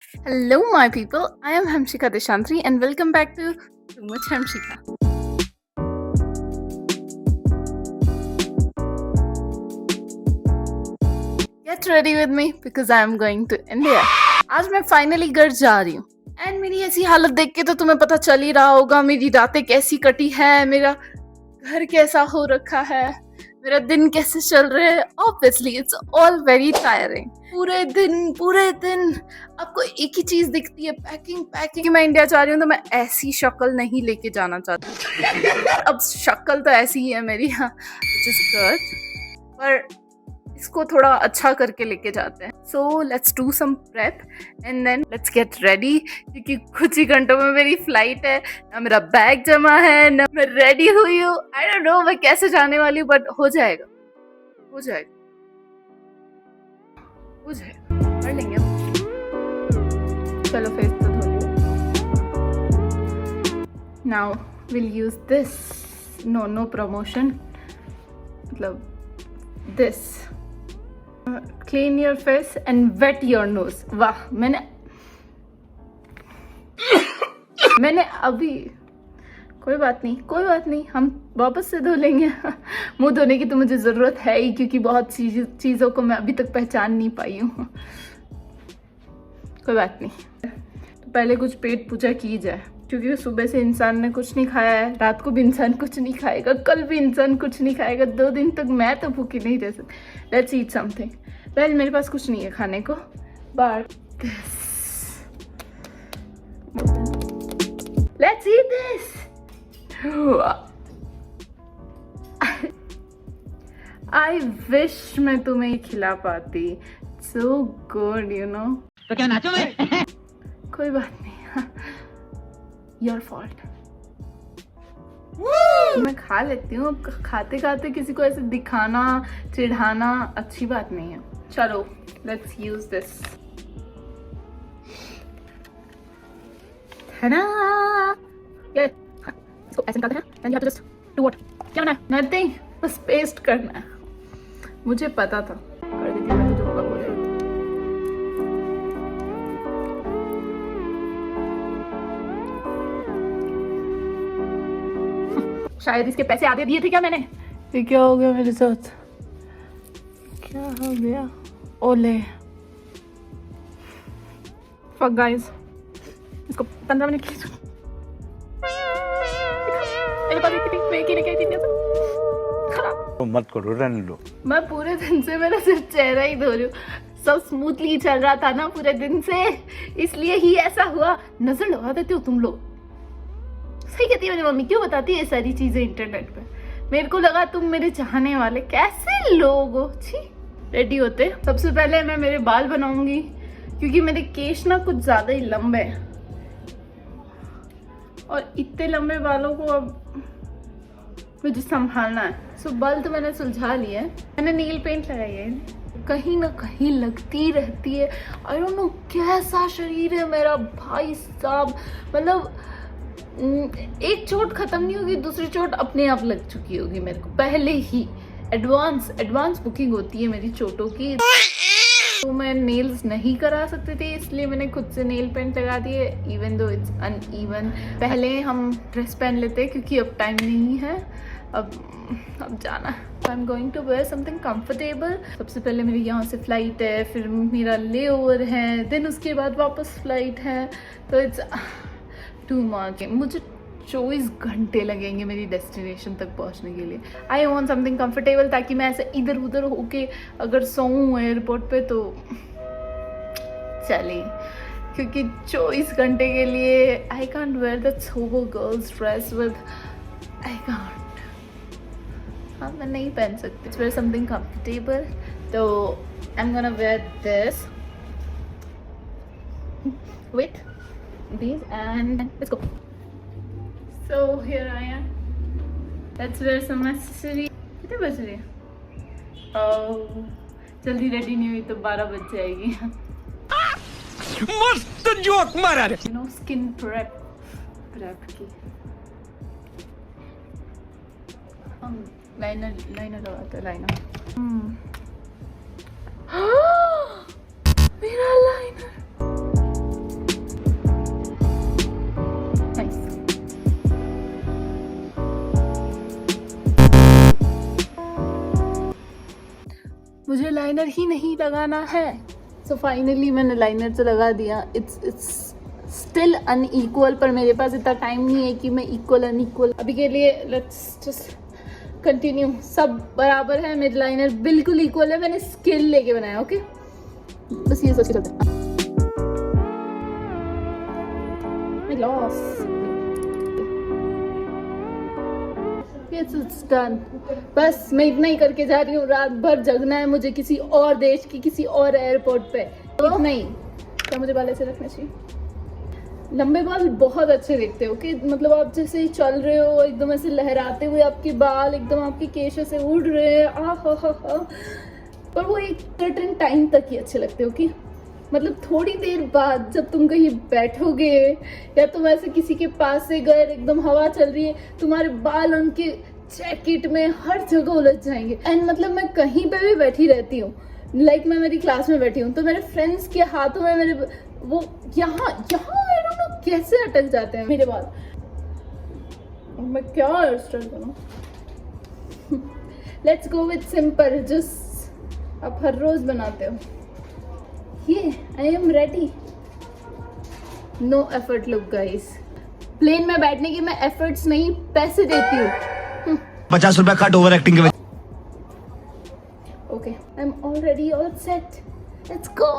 Hello, my people. I am Hamshika Deshantri, and welcome back to Too Much Hamshika. Get ready with me because I am going to India. आज मैं finally घर जा रही हूँ and मेरी ऐसी हालत देख के तो तुम्हें पता चल ही रहा होगा मेरी रातें कैसी कटी है, मेरा घर कैसा हो रखा है, मेरा दिन कैसे चल रहा है. Obviously it's all very tiring. पूरे दिन आपको एक ही चीज दिखती है, पैकिंग पैकिंग. मैं इंडिया जा रही हूँ तो मैं ऐसी शक्ल नहीं लेके जाना चाहती. अब शक्ल तो ऐसी ही है मेरी, हाँ, पर इसको थोड़ा अच्छा करके लेके जाते हैं. So let's do some prep and then let's get ready, क्योंकि कुछ ही घंटों में मेरी फ्लाइट है. ना मेरा बैग जमा है, ना मैं रेडी हुई हूँ. आई डोंट नो मैं कैसे जाने वाली हूँ, बट हो जाएगा कर लेंगे. चलो फेस तो धो लो. Now will use this. No promotion, मतलब this. Clean your face and wet your nose. वाह, मैंने अभी कोई बात नहीं, हम वापस से धो लेंगे. मुंह धोने की तो मुझे ज़रूरत है ही, क्योंकि बहुत चीज़ों को मैं अभी तक पहचान नहीं पाई हूँ. कोई बात नहीं, तो पहले कुछ पेट पूजा की जाए, क्योंकि सुबह से इंसान ने कुछ नहीं खाया है. रात को भी इंसान कुछ नहीं खाएगा, कल भी इंसान कुछ नहीं खाएगा. 2 दिन तक मैं तो भूखी नहीं रह सकती. Let's eat something. वेल, मेरे पास कुछ नहीं है खाने को, but let's eat this. I wish मैं तुम्हें खिला पाती. So good, you know. तो क्या नाचो मैं? कोई बात नहीं, योर फॉल्ट. मैं खा लेती हूँ. खाते खाते किसी को ऐसे दिखाना, चिढ़ाना अच्छी बात नहीं है. चलो लेट्स यूज दिस. है ना, इसको ऐसे निकालते हैं. And you have to just do what. क्या करना है? नथिंग, बस पेस्ट करना है. मुझे पता था, कर देती मैं तो जो होगा हो जाएगा. शायद इसके पैसे आधे दिए थे क्या मैंने. ये क्या हो गया मेरे साथ, क्या हो गया? ओले फक गाइस, इसको 15 मिनट की मेरे पास तो मत करो, रहने दो. मैं पूरे दिन से मेरा सिर्फ चेहरा ही धो रही हूँ. सब स्मूथली चल रहा था ना पूरे दिन से, इसलिए ही ऐसा हुआ. नजर लगा देते हो तुम लोग. सही कहती है मेरी मम्मी, क्यों बताती है ये सारी चीजें इंटरनेट पे. मेरे को लगा तुम मेरे चाहने वाले कैसे लोग हो. छी. रेडी होते सबसे पहले मैं मेरे बाल बनाऊंगी, क्योंकि मेरे केश ना कुछ ज्यादा ही लंबे हैं, और इतने लंबे बालों को अब मुझे संभालना है. सो बाल तो मैंने सुलझा लिया है. मैंने नील पेंट लगाई है, कहीं ना कहीं लगती रहती है. आई डोंट नो कैसा शरीर है मेरा भाई साहब. मतलब एक चोट खत्म नहीं होगी, दूसरी चोट अपने आप लग चुकी होगी मेरे को पहले ही. एडवांस बुकिंग होती है मेरी चोटों की. तो मैं नेल्स नहीं करा सकती थी, इसलिए मैंने खुद से नेल पेंट लगा दिए, इवन दो इट्स अनइवन. पहले हम ड्रेस पहन लेते, क्योंकि अब टाइम नहीं है. अब जाना. I am going to wear something comfortable. सबसे पहले मेरी यहाँ से फ्लाइट है, फिर मेरा ले ओवर है, देन उसके बाद वापस फ्लाइट है. तो इट्स टू मच. मुझे 24 घंटे लगेंगे मेरी डेस्टिनेशन तक पहुंचने के लिए. आई वॉन्ट समथिंग कंफर्टेबल, ताकि मैं ऐसे इधर उधर होके अगर सोऊं एयरपोर्ट पे तो चले, क्योंकि 24 घंटे के लिए I can't wear that sober girls dress with. I can't. हाँ, मैं नहीं पहन सकती. वेयर समथिंग कंफर्टेबल, तो I am gonna wear this with these and let's go. So here I am. Let's wear some accessories. कितने बज रहे हैं? जल्दी रेडी नहीं हुई तो 12 बज जाएगी. मस्त जोक मारा रे. You know, skin prep की. लाइनर लगाते हैं. लाइनर. मेरा लाइनर. लाइनर ही नहीं लगाना है। सो फाइनली मैंने लाइनर तो लगा दिया। इट्स स्टिल अनइक्वल, पर मेरे पास इतना टाइम नहीं है कि मैं इक्वल अनइक्वल अभी के लिए। Let's just continue. सब बराबर है, मिड लाइनर बिल्कुल इक्वल है, मैंने स्केल लेके बनाया। ओके, बस ये सोच के चलते हैं। It's done। बस मैं इतना ही करके जा रही हूँ। रात भर जगना है मुझे किसी और देश की किसी और एयरपोर्ट पे। इतना ही। क्या मुझे बाल ऐसे रखना चाहिए? लंबे बाल बहुत अच्छे दिखते हो कि मतलब आप जैसे ही चल रहे हो एकदम ऐसे लहराते हुए आपके बाल एकदम आपके केशों से उड़ रहे हैं। हा। पर वो एक सर्टेन टाइम तक ही अच्छे लगते हो कि मतलब थोड़ी देर बाद जब तुम कहीं बैठोगे या तुम ऐसे किसी के पास से गए, एकदम हवा चल रही है, तुम्हारे बाल उनके जैकेट में हर जगह उलझ जाएंगे। एंड मतलब मैं कहीं पे भी बैठी रहती हूँ, लाइक मैं मेरी क्लास में बैठी हूँ तो मेरे फ्रेंड्स के हाथों में मेरे वो यहाँ आई डोंट नो कैसे अटक जाते हैं मेरे बाल। मैं क्या हेयर स्टाइल करूँ? Let's go with simple, just आप हर रोज बनाते हो। ये I am ready. No effort look guys. Plane में बैठने की मैं एफर्ट्स नहीं पैसे देती हूँ। 50 रुपया कट ओवर एक्टिंग के वजह। Okay, I am already all set. Let's go.